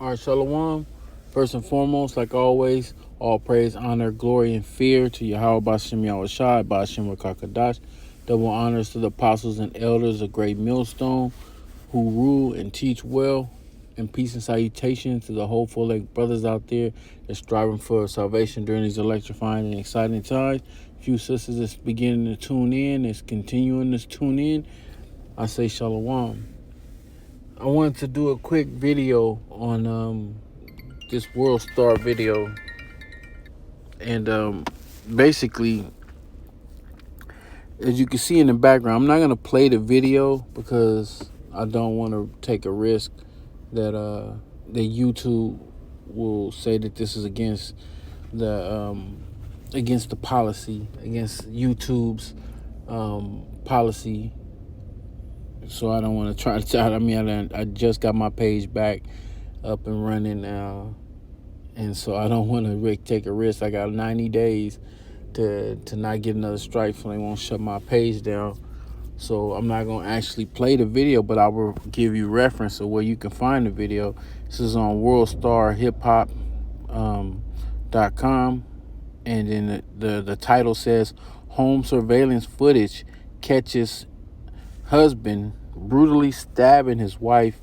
All right, Shalom. First and foremost, like always, all praise, honor, glory, and fear to Yahweh Bashem Yahushai, Bashem Rakakadash. Double honors to the apostles and elders of Great Millstone who rule and teach well. And peace and salutation to the hopeful like brothers out there that's striving for salvation during these electrifying and exciting times. Few sisters that's beginning to tune in, that's continuing to tune in. I say Shalom. I wanted to do a quick video on this World Star video, and basically, as you can see in the background, I'm not gonna play the video because I don't want to take a risk that YouTube will say that this is against the policy, against YouTube's policy. So I don't want to try to. I just got my page back up and running now, and so I don't want to take a risk. I got 90 days to not get another strike, so they won't shut my page down. So I'm not gonna actually play the video, but I will give you reference of where you can find the video. This is on WorldStarHipHop.com, and then the title says home surveillance footage catches husband brutally stabbing his wife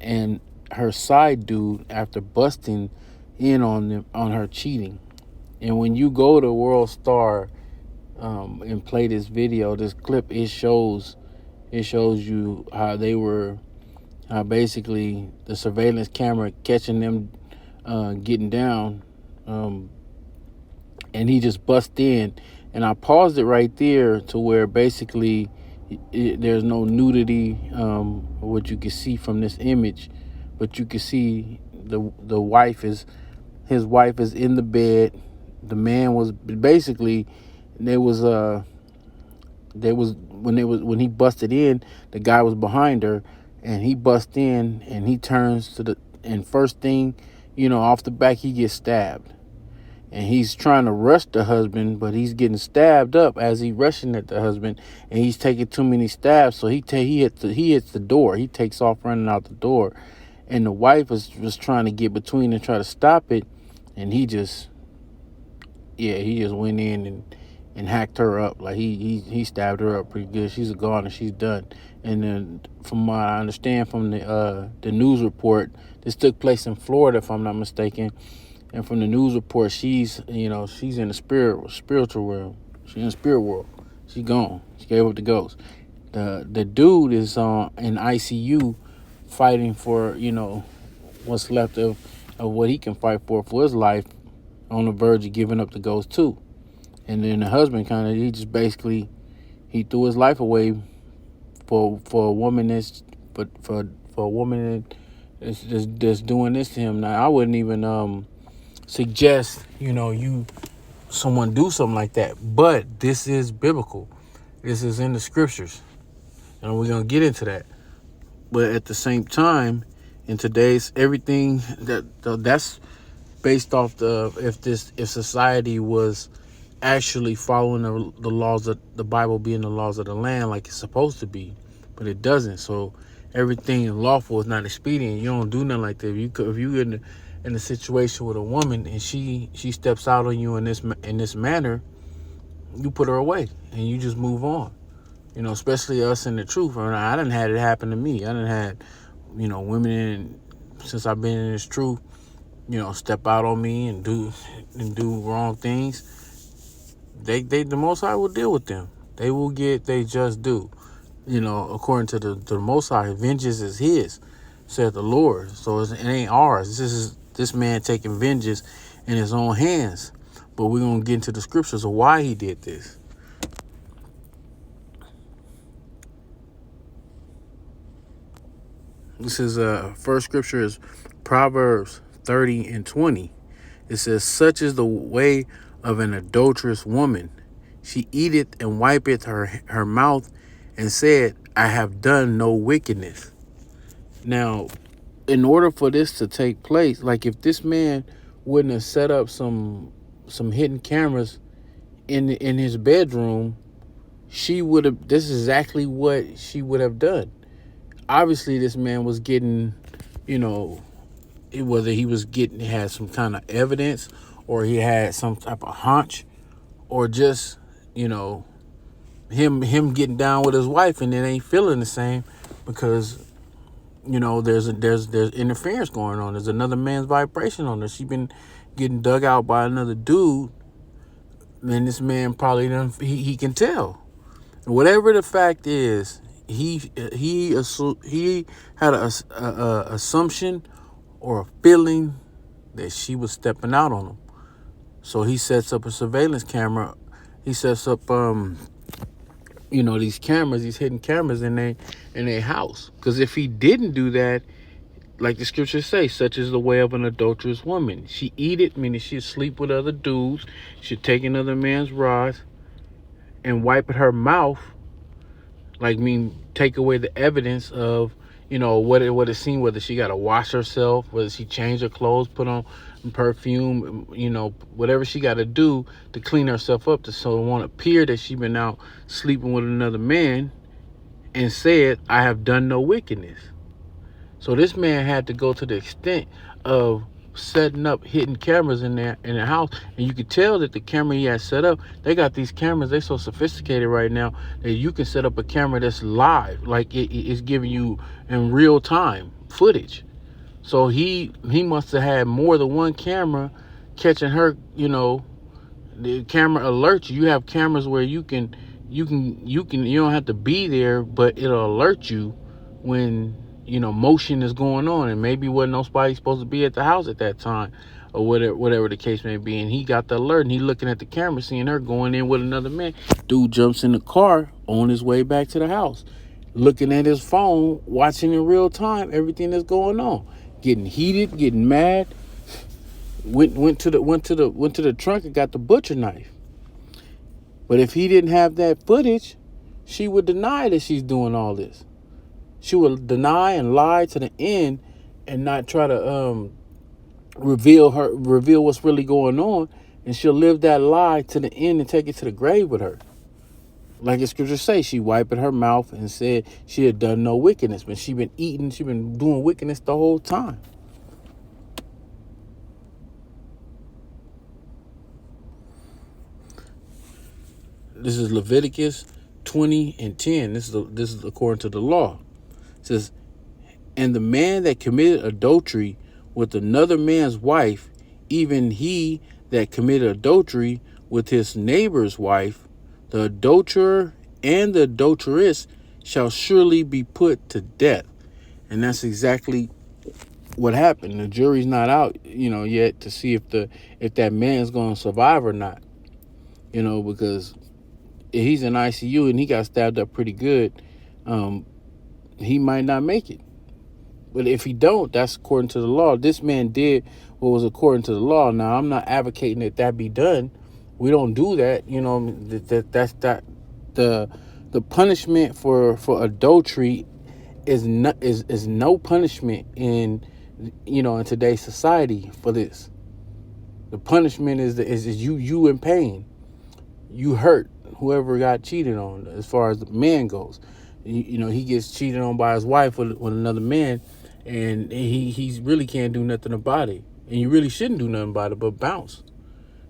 and her side dude after busting in on her cheating. And when you go to World Star and play this video, this clip, it shows you how they were basically the surveillance camera catching them getting down, and he just bust in. And I paused it right there to where basically there's no nudity, what you can see from this image, but you can see the his wife is in the bed. The man was basically when he busted in, the guy was behind her, and he bust in and he turns and first thing, off the back, he gets stabbed. And he's trying to rush the husband, but he's getting stabbed up as he rushing at the husband, and he's taking too many stabs. So he hits the door. He takes off running out the door, and the wife was trying to get between and try to stop it, and he just went in and hacked her up. Like he stabbed her up pretty good. She's a goner. She's done. And then from what I understand from the news report, this took place in Florida, if I'm not mistaken. And from the news report, she's in the spiritual world. She's in the spirit world. She's gone. She gave up the ghost. The dude is in ICU fighting for, what's left of what he can fight for his life, on the verge of giving up the ghost too. And then the husband he just basically, he threw his life away for a woman that's doing this to him. Now I wouldn't even suggest someone do something like that, but this is biblical. This is in the scriptures, and we're gonna get into that. But at the same time, in today's everything that's based off if society was actually following the laws of the Bible, being the laws of the land like it's supposed to be, but it doesn't. So everything lawful is not expedient. You don't do nothing like that. If you in a situation with a woman and she steps out on you in this manner, you put her away and you just move on. Especially us in the truth. I done had it happen to me. I done had women since I've been in this truth, step out on me and do wrong things. The Most High will deal with them. They will get they just do. According to the Most High, vengeance is His, said the Lord. So it ain't ours. This man taking vengeance in his own hands. But we're gonna get into the scriptures of why he did this. This is first scripture is Proverbs 30:20. It says, "Such is the way of an adulterous woman. She eateth and wipeth her mouth, and said, I have done no wickedness." Now, in order for this to take place, like if this man wouldn't have set up some hidden cameras in his bedroom, she would have. This is exactly what she would have done. Obviously, this man was getting, whether he was had some kind of evidence, or he had some type of hunch, or just, you know, him getting down with his wife and it ain't feeling the same because, you know, there's interference going on. There's another man's vibration on her. She been getting dug out by another dude. And this man probably he can tell. Whatever the fact is, he had a assumption or a feeling that she was stepping out on him. So he sets up a surveillance camera. He sets up these cameras, these hidden cameras in their house. Because if he didn't do that, like the scriptures say, such is the way of an adulterous woman. She eat it, meaning she'd sleep with other dudes. She'd take another man's rods and wipe at her mouth. Like, take away the evidence of, what it seemed, whether she got to wash herself, whether she changed her clothes, put on perfume, whatever she got to do to clean herself up, so it won't appear that she been out sleeping with another man, and said, I have done no wickedness. So this man had to go to the extent of setting up hidden cameras in the house, and you could tell that the camera he had set up, they got these cameras, they're so sophisticated right now that you can set up a camera that's live, like it's giving you in real time footage. So he must have had more than one camera catching her. The camera alerts you. You have cameras where you don't have to be there, but it'll alert you when motion is going on, and maybe wasn't nobody supposed to be at the house at that time, or whatever the case may be. And he got the alert, and he looking at the camera, seeing her going in with another man. Dude jumps in the car on his way back to the house, looking at his phone, watching in real time everything that's going on, getting heated, getting mad. Went to the trunk and got the butcher knife. But if he didn't have that footage, she would deny that she's doing all this. She will deny and lie to the end and not try to reveal what's really going on. And she'll live that lie to the end and take it to the grave with her. Like the scriptures say, she wiped her mouth and said she had done no wickedness. But she been doing wickedness the whole time. This is Leviticus 20:10. This is according to the law. It says, and the man that committed adultery with another man's wife, even he that committed adultery with his neighbor's wife, the adulterer and the adulteress shall surely be put to death. And that's exactly what happened. The jury's not out, yet to see if that man's going to survive or not. Because he's in ICU and he got stabbed up pretty good. He might not make it. But if he don't, that's according to the law. This man did what was according to the law. Now, I'm not advocating that be done. We don't do that. The punishment for adultery is no punishment in today's society for this. The punishment is you in pain. You hurt whoever got cheated on, as far as the man goes. He gets cheated on by his wife with another man, and he really can't do nothing about it. And you really shouldn't do nothing about it but bounce.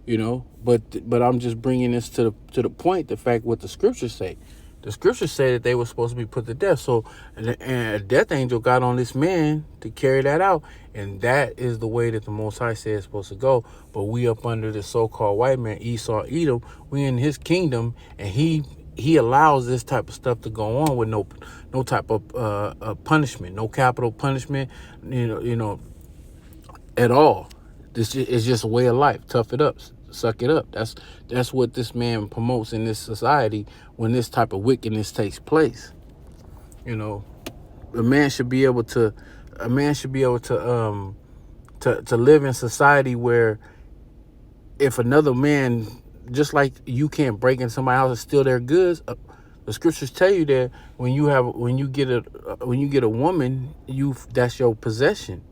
But I'm just bringing this to the point, the fact what the scriptures say. The scriptures say that they were supposed to be put to death. So and a death angel got on this man to carry that out. And that is the way that the Most High said it's supposed to go. But we up under the so-called white man, Esau, Edom, we in his kingdom, and he allows this type of stuff to go on with no type of punishment, no capital punishment, at all. This is just a way of life. Tough it up, suck it up. That's what this man promotes in this society when this type of wickedness takes place. A man should be able to live in society where if another man, just like you can't break in somebody's house and steal their goods, the scriptures tell you that when you get a woman, that's your possession.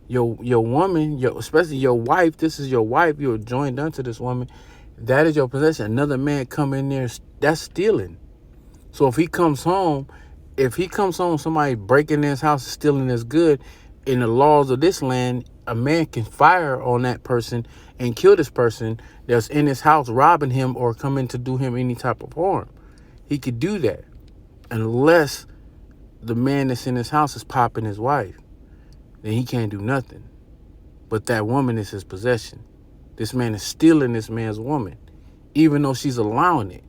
Your woman, especially your wife, this is your wife, you're joined unto this woman, that is your possession. Another man come in there, that's stealing. So if he comes home, somebody breaking in his house and stealing his good, in the laws of this land, a man can fire on that person and kill this person that's in his house robbing him or coming to do him any type of harm. He could do that unless the man that's in his house is popping his wife. Then he can't do nothing. But that woman is his possession. This man is stealing this man's woman. Even though she's allowing it,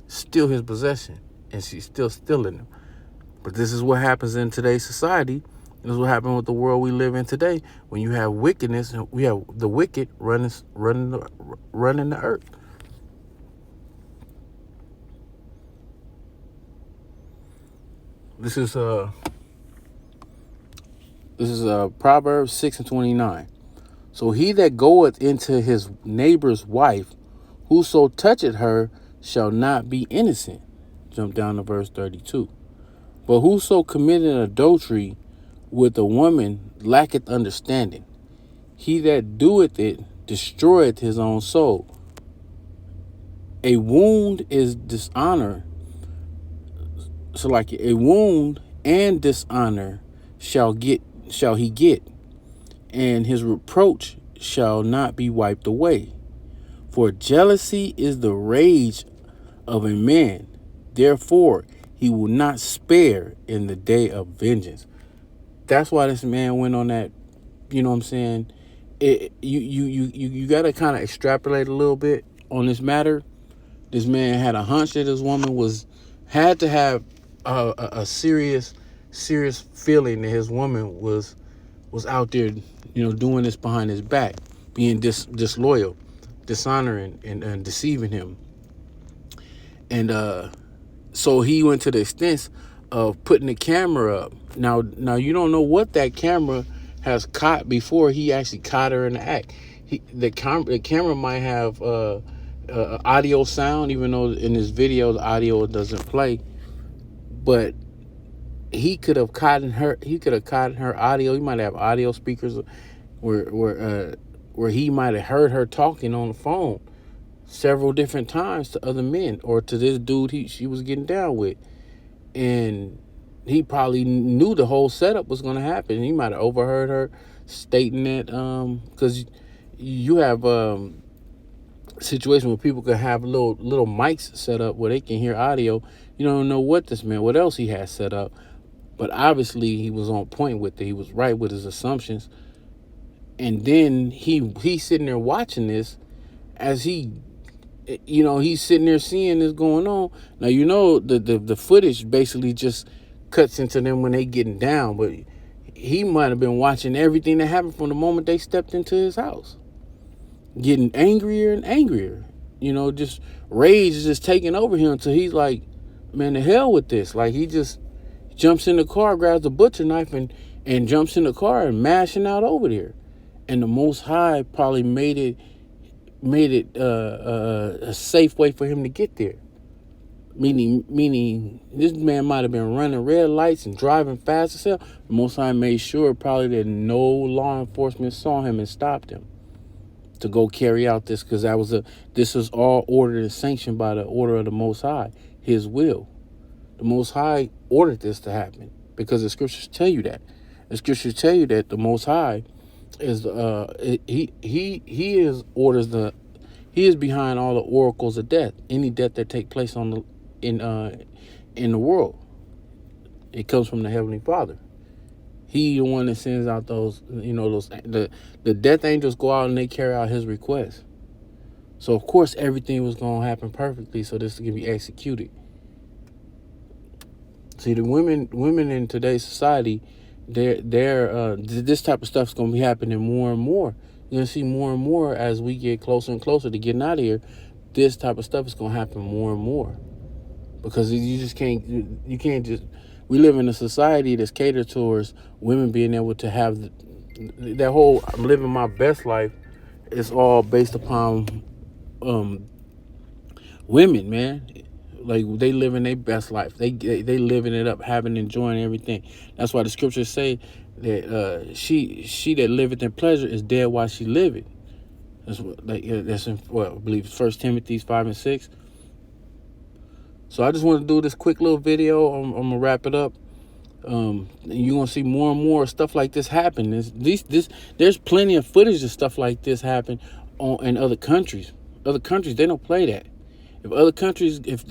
still his possession. And she's still stealing him. But this is what happens in today's society. This is what happened with the world we live in today. When you have wickedness, we have the wicked running the earth. This is Proverbs 6:29. So he that goeth into his neighbor's wife, whoso toucheth her, shall not be innocent. Jump down to verse 32. But whoso committeth adultery with a woman lacketh understanding. He that doeth it destroyeth his own soul. A wound is dishonor. So like a wound and dishonor shall he get, and his reproach shall not be wiped away. For jealousy is the rage of a man, therefore he will not spare in the day of vengeance. That's why this man went on that, you know what I'm saying? You got to kind of extrapolate a little bit on this matter. This man had a hunch that this woman had to have a serious feeling that his woman was out there, doing this behind his back, being disloyal, dishonoring, and deceiving him. And so he went to the extent of putting the camera up. Now you don't know what that camera has caught before he actually caught her in the act. The camera might have audio sound, even though in this video the audio doesn't play. But he could have caught her. He could have caught her audio. He might have audio speakers where he might have heard her talking on the phone several different times to other men or to this dude she was getting down with. And he probably knew the whole setup was going to happen. He might have overheard her stating that, because you have situation where people could have little mics set up where they can hear audio. You don't know what else he has set up. But obviously he was on point with it. He was right with his assumptions. And then he's sitting there watching this as he's sitting there seeing this going on. Now, the footage basically just cuts into them when they getting down. But he might have been watching everything that happened from the moment they stepped into his house. Getting angrier and angrier. Just rage is just taking over him until he's like, man, the hell with this. Like, he just jumps in the car, grabs a butcher knife, and jumps in the car and mashing out over there. And the Most High probably made it a safe way for him to get there. Meaning this man might have been running red lights and driving fast as hell. The Most High made sure probably that no law enforcement saw him and stopped him to go carry out this, because this was all ordered and sanctioned by the order of the Most High, his will. The Most High ordered this to happen because the scriptures tell you that. The scriptures tell you that the Most High is he is behind all the oracles of death. Any death that take place in the world, it comes from the Heavenly Father. He the one that sends out the death angels go out and they carry out his request. So of course everything was going to happen perfectly so this can be executed. See, the women in today's society, this type of stuff is going to be happening more and more. You're going to see more and more as we get closer and closer to getting out of here. This type of stuff is going to happen more and more, because you can't just. We live in a society that's catered towards women being able to have that whole I'm living my best life. It's all based upon women, man. Like, they living their best life. They living it up, enjoying everything. That's why the scriptures say that she that liveth in pleasure is dead while she liveth. That's in I believe 1 Timothy 5:6. So I just want to do this quick little video. I'm gonna wrap it up. You're gonna see more and more stuff like this happen. There's plenty of footage of stuff like this happen in other countries. Other countries, they don't play that. If other countries, if